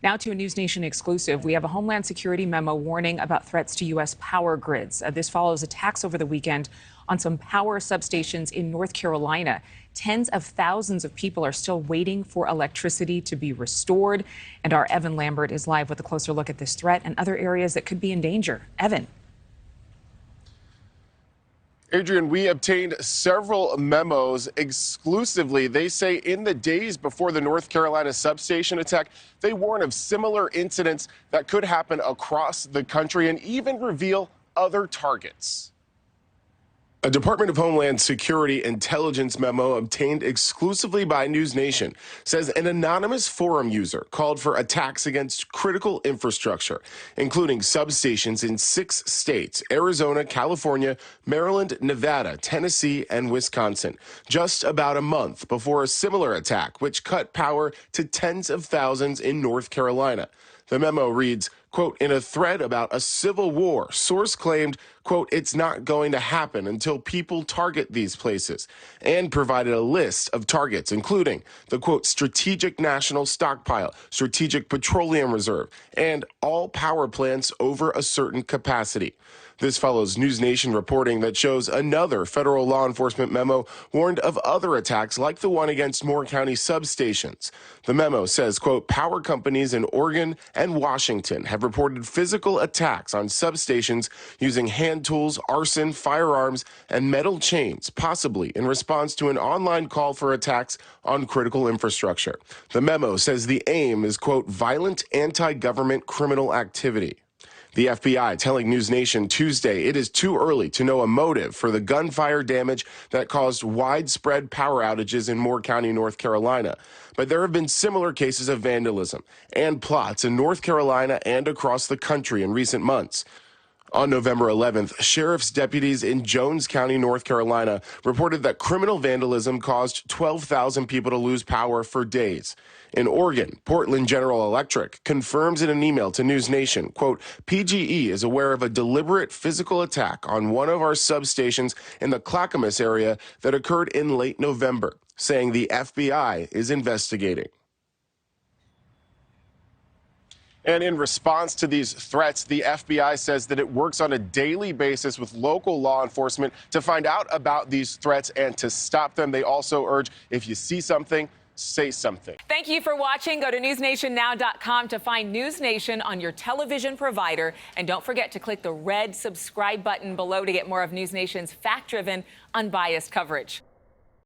Now to a NewsNation exclusive. We have a Homeland Security memo warning about threats to U.S. power grids. This follows attacks over the weekend on some power substations in North Carolina. Tens of thousands of people are still waiting for electricity to be restored. And our Evan Lambert is live with a closer look at this threat and other areas that could be in danger. Evan. Adrienne, we obtained several memos exclusively. They say in the days before the North Carolina substation attack, they warn of similar incidents that could happen across the country and even reveal other targets. A Department of Homeland Security intelligence memo obtained exclusively by NewsNation says an anonymous forum user called for attacks against critical infrastructure, including substations in 6 states: Arizona, California, Maryland, Nevada, Tennessee, and Wisconsin, just about a month before a similar attack, which cut power to tens of thousands in North Carolina. The memo reads, quote, in a thread about a civil war, source claimed, quote, it's not going to happen until people target these places, and provided a list of targets, including the, quote, strategic national stockpile, strategic petroleum reserve, and all power plants over a certain capacity. This follows NewsNation reporting that shows another federal law enforcement memo warned of other attacks like the one against Moore County substations. The memo says, quote, power companies in Oregon and Washington have reported physical attacks on substations using hand tools, arson, firearms, and metal chains, possibly in response to an online call for attacks on critical infrastructure. The memo says the aim is, quote, violent anti-government criminal activity. The FBI telling NewsNation Tuesday it is too early to know a motive for the gunfire damage that caused widespread power outages in Moore County, North Carolina. But there have been similar cases of vandalism and plots in North Carolina and across the country in recent months. On November 11th, sheriff's deputies in Jones County, North Carolina, reported that criminal vandalism caused 12,000 people to lose power for days. In Oregon, Portland General Electric confirms in an email to NewsNation, quote, PGE is aware of a deliberate physical attack on one of our substations in the Clackamas area that occurred in late November, saying the FBI is investigating. And in response to these threats, the FBI says that it works on a daily basis with local law enforcement to find out about these threats and to stop them. They also urge, if you see something, say something. Thank you for watching. Go to newsnationnow.com to find NewsNation on your television provider. And don't forget to click the red subscribe button below to get more of NewsNation's fact-driven, unbiased coverage.